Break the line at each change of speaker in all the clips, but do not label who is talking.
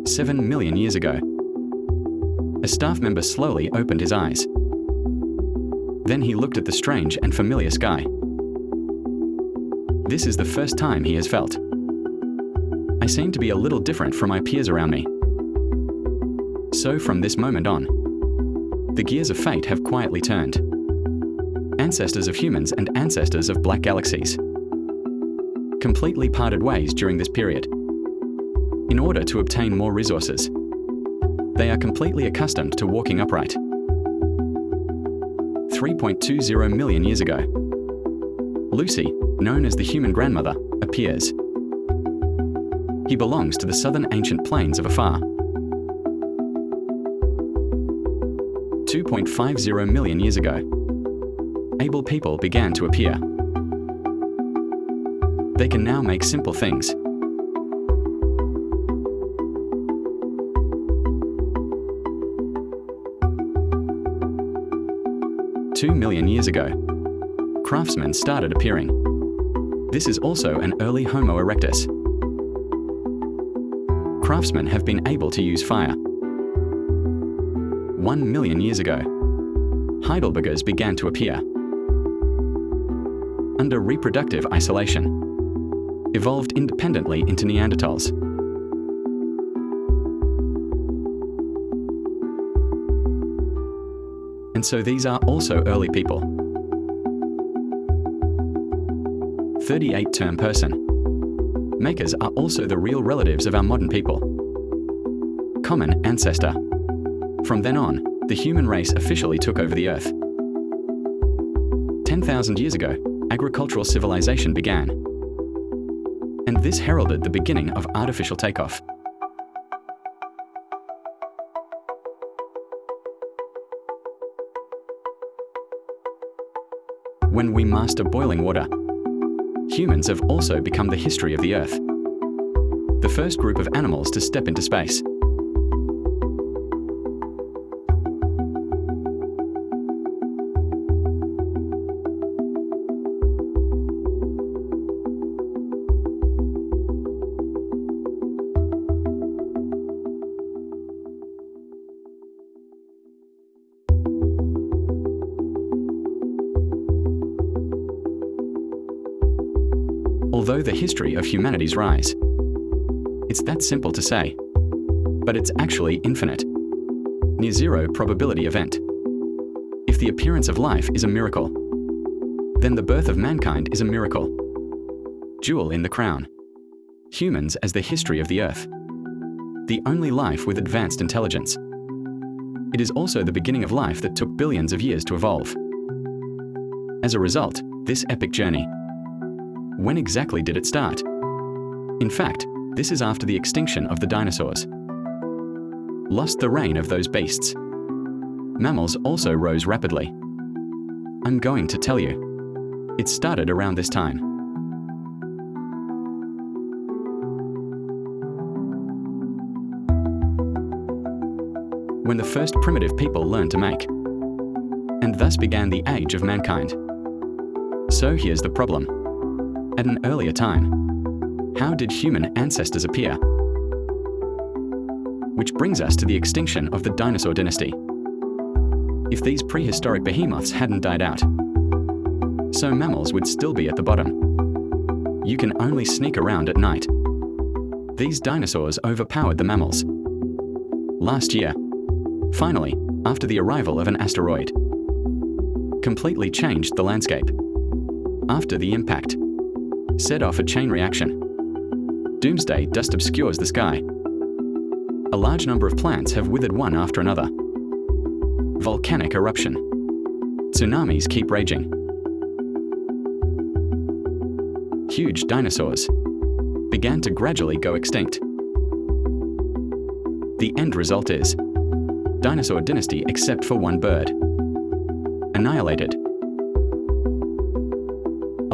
7 million years ago. A staff member slowly opened his eyes. Then he looked at the strange and familiar sky. This is the first time he has felt. I seem to be a little different from my peers around me. So from this moment on, the gears of fate have quietly turned. Ancestors of humans and ancestors of black galaxies completely parted ways during this period. In order to obtain more resources, they are completely accustomed to walking upright. 3.20 million years ago, Lucy, known as the human grandmother, appears. He belongs to the southern ancient plains of afar. 2.50 million years ago, able people began to appear. They can now make simple things. 2 million years ago, craftsmen started appearing. This is also an early Homo erectus. Craftsmen have been able to use fire. 1 million years ago, Heidelbergers began to appear. Under reproductive isolation, evolved independently into Neanderthals. And so these are also early people. 38-term person. Makers are also the real relatives of our modern people. Common ancestor. From then on, the human race officially took over the Earth. 10,000 years ago, agricultural civilization began. And this heralded the beginning of artificial takeoff. When we master boiling water, humans have also become the history of the Earth. The first group of animals to step into space. Although the history of humanity's rise, it's that simple to say, but it's actually infinite. Near zero probability event. If the appearance of life is a miracle, then the birth of mankind is a miracle. Jewel in the crown. Humans as the history of the Earth. The only life with advanced intelligence. It is also the beginning of life that took billions of years to evolve. As a result, this epic journey. When exactly did it start? In fact, this is after the extinction of the dinosaurs. Lost the reign of those beasts. Mammals also rose rapidly. I'm going to tell you. It started around this time. When the first primitive people learned to make, and thus began the age of mankind. So here's the problem. At an earlier time, how did human ancestors appear? Which brings us to the extinction of the dinosaur dynasty. If these prehistoric behemoths hadn't died out, so mammals would still be at the bottom. You can only sneak around at night. These dinosaurs overpowered the mammals. Last year, finally, after the arrival of an asteroid, completely changed the landscape. After the impact, set off a chain reaction. Doomsday dust obscures the sky. A large number of plants have withered one after another. Volcanic eruption. Tsunamis keep raging. Huge dinosaurs began to gradually go extinct. The end result is dinosaur dynasty except for one bird. Annihilated.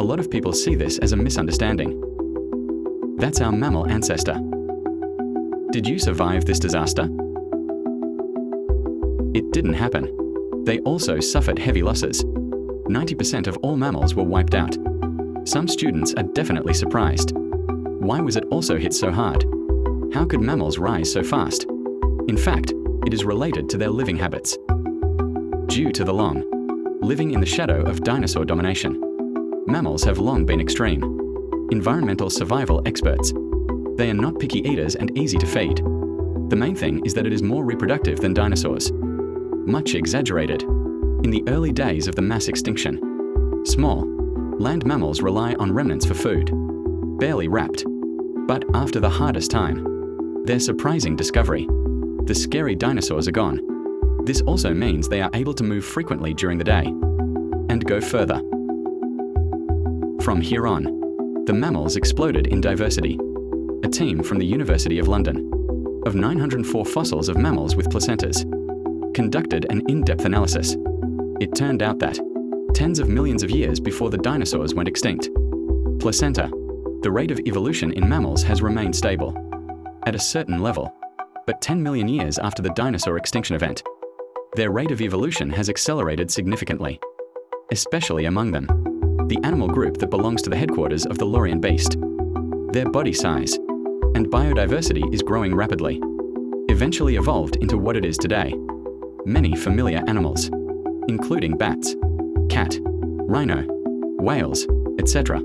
A lot of people see this as a misunderstanding. That's our mammal ancestor. Did you survive this disaster? It didn't happen. They also suffered heavy losses. 90% of all mammals were wiped out. Some students are definitely surprised. Why was it also hit so hard? How could mammals rise so fast? In fact, it is related to their living habits. Due to the long living in the shadow of dinosaur domination, mammals have long been extreme environmental survival experts. They are not picky eaters and easy to feed. The main thing is that it is more reproductive than dinosaurs. Much exaggerated. In the early days of the mass extinction, small land mammals rely on remnants for food, barely wrapped. But after the hardest time, their surprising discovery, the scary dinosaurs are gone. This also means they are able to move frequently during the day and go further. From here on, the mammals exploded in diversity. A team from the University of London, of 904 fossils of mammals with placentas, conducted an in-depth analysis. It turned out that, tens of millions of years before the dinosaurs went extinct, placenta, the rate of evolution in mammals has remained stable at a certain level, but 10 million years after the dinosaur extinction event, their rate of evolution has accelerated significantly, especially among them, the animal group that belongs to the headquarters of the Laurian beast. Their body size and biodiversity is growing rapidly, eventually evolved into what it is today. Many familiar animals, including bats, cat, rhino, whales, etc.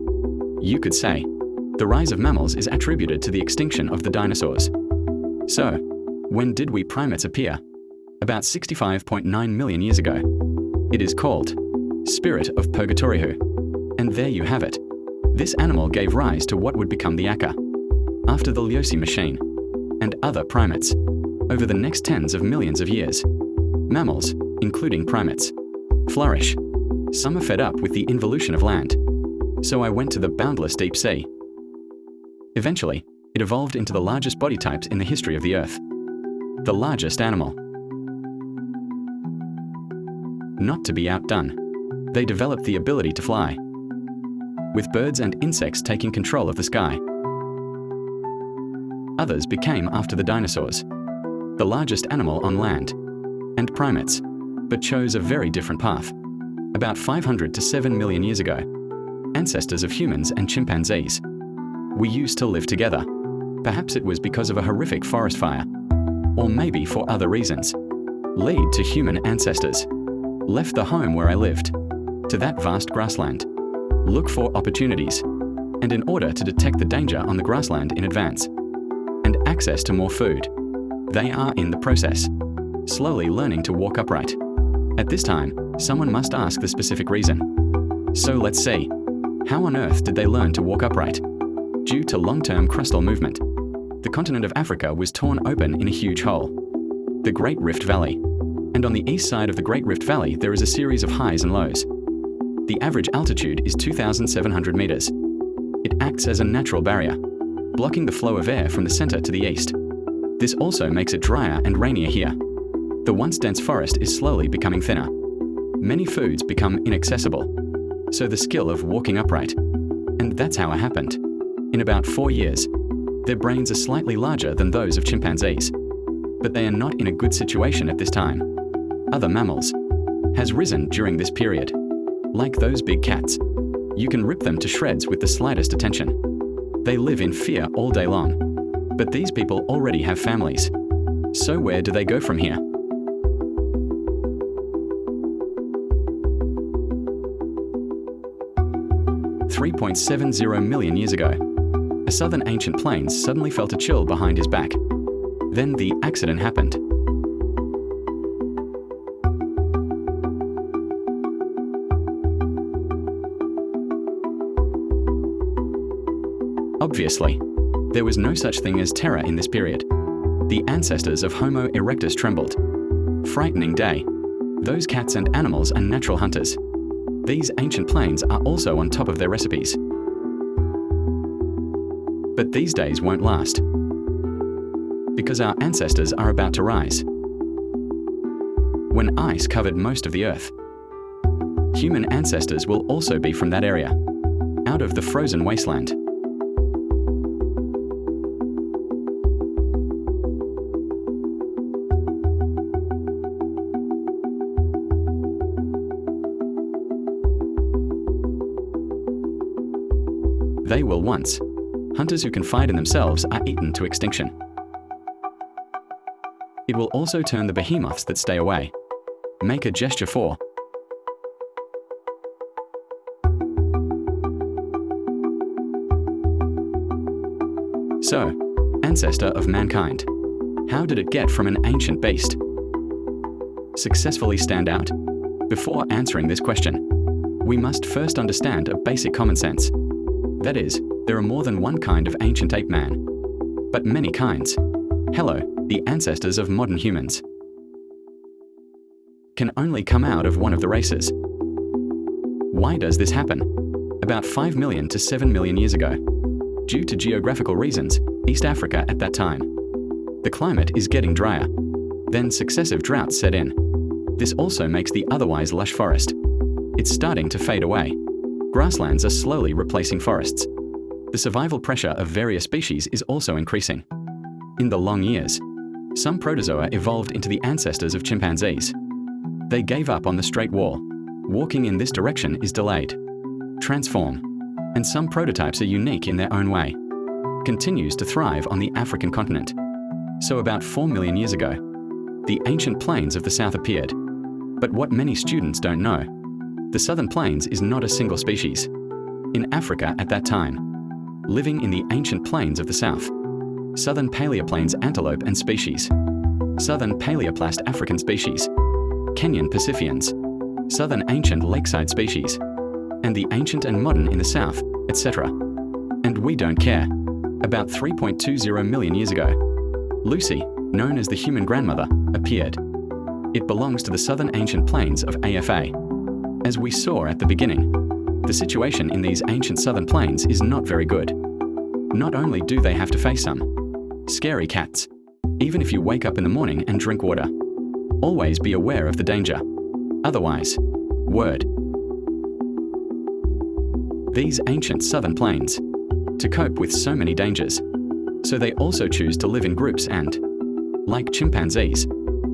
You could say, the rise of mammals is attributed to the extinction of the dinosaurs. So, when did we primates appear? About 65.9 million years ago. It is called Spirit of Purgatorihu. And there you have it. This animal gave rise to what would become the Akka, after the Liosi machine, and other primates. Over the next tens of millions of years, mammals, including primates, flourish. Some are fed up with the involution of land. So I went to the boundless deep sea. Eventually, it evolved into the largest body types in the history of the Earth. The largest animal. Not to be outdone, they developed the ability to fly, with birds and insects taking control of the sky. Others became after the dinosaurs, the largest animal on land, and primates, but chose a very different path. About 500 to 7 million years ago, ancestors of humans and chimpanzees. We used to live together. Perhaps it was because of a horrific forest fire, or maybe for other reasons. Lead to human ancestors. Left the home where I lived, to that vast grassland. Look for opportunities, and in order to detect the danger on the grassland in advance, and access to more food, they are in the process, slowly learning to walk upright. At this time, someone must ask the specific reason. So let's see, how on earth did they learn to walk upright? Due to long-term crustal movement, the continent of Africa was torn open in a huge hole, the Great Rift Valley. And on the east side of the Great Rift Valley, there is a series of highs and lows. The average altitude is 2,700 meters. It acts as a natural barrier, blocking the flow of air from the center to the east. This also makes it drier and rainier here. The once dense forest is slowly becoming thinner. Many foods become inaccessible, so the skill of walking upright. And that's how it happened. In about 4 years, their brains are slightly larger than those of chimpanzees, but they are not in a good situation at this time. Other mammals has risen during this period. Like those big cats, you can rip them to shreds with the slightest attention. They live in fear all day long. But these people already have families. So where do they go from here? $3.70 million years ago, a southern ancient plains suddenly felt a chill behind his back. Then the accident happened. Obviously, there was no such thing as terror in this period. The ancestors of Homo erectus trembled. Frightening day. Those cats and animals are natural hunters. These ancient plains are also on top of their recipes. But these days won't last, because our ancestors are about to rise. When ice covered most of the Earth, human ancestors will also be from that area, out of the frozen wasteland. They will once. Hunters who confide in themselves are eaten to extinction. It will also turn the behemoths that stay away. Make a gesture for. So, ancestor of mankind. How did it get from an ancient beast? Successfully stand out? Before answering this question, we must first understand a basic common sense. That is, there are more than one kind of ancient ape man, but many kinds. Hello, the ancestors of modern humans can only come out of one of the races. Why does this happen? About 5 million to 7 million years ago. Due to geographical reasons, East Africa at that time, the climate is getting drier. Then successive droughts set in. This also makes the otherwise lush forest. It's starting to fade away. Grasslands are slowly replacing forests. The survival pressure of various species is also increasing. In the long years, some protozoa evolved into the ancestors of chimpanzees. They gave up on the straight wall. Walking in this direction is delayed. Transform. And some prototypes are unique in their own way. Continues to thrive on the African continent. So about 4 million years ago, the ancient plains of the south appeared. But what many students don't know, the southern plains is not a single species. In Africa at that time, living in the ancient plains of the south, southern Paleoplains antelope and species, southern Paleoplast African species, Kenyan Pacifians, southern ancient lakeside species, and the ancient and modern in the south, etc. And we don't care. About 3.20 million years ago, Lucy, known as the human grandmother, appeared. It belongs to the southern ancient plains of AFA. As we saw at the beginning, the situation in these ancient southern plains is not very good. Not only do they have to face some scary cats, even if you wake up in the morning and drink water, always be aware of the danger. Otherwise, word. These ancient southern plains, to cope with so many dangers, so they also choose to live in groups and, like chimpanzees,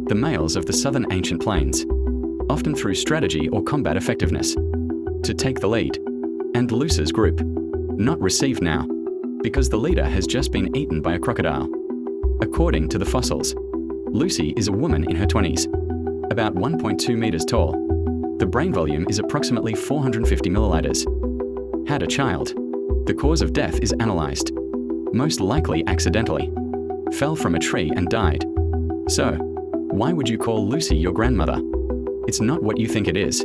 the males of the southern ancient plains, often through strategy or combat effectiveness, to take the lead, and Lucy's group, not received now, because the leader has just been eaten by a crocodile. According to the fossils, Lucy is a woman in her 20s, about 1.2 meters tall. The brain volume is approximately 450 milliliters. Had a child. The cause of death is analyzed. Most likely accidentally. Fell from a tree and died. So, why would you call Lucy your grandmother? It's not what you think it is.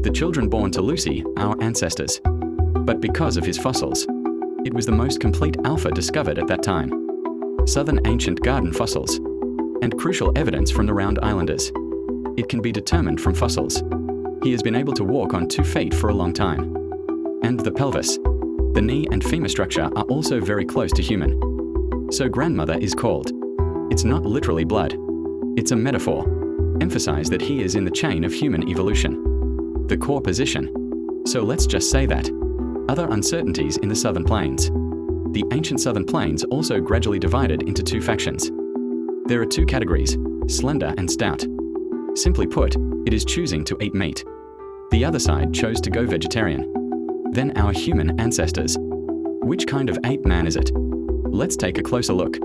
The children born to Lucy are our ancestors. But because of his fossils, it was the most complete alpha discovered at that time. Southern ancient garden fossils, and crucial evidence from the Round Islanders. It can be determined from fossils. He has been able to walk on 2 feet for a long time. And the pelvis, the knee and femur structure are also very close to human. So grandmother is called. It's not literally blood. It's a metaphor. Emphasize that he is in the chain of human evolution. The core position. So let's just say that. Other uncertainties in the southern plains. The ancient southern plains also gradually divided into 2 factions. There are 2 categories, slender and stout. Simply put, it is choosing to eat meat. The other side chose to go vegetarian. Then our human ancestors. Which kind of ape man is it? Let's take a closer look.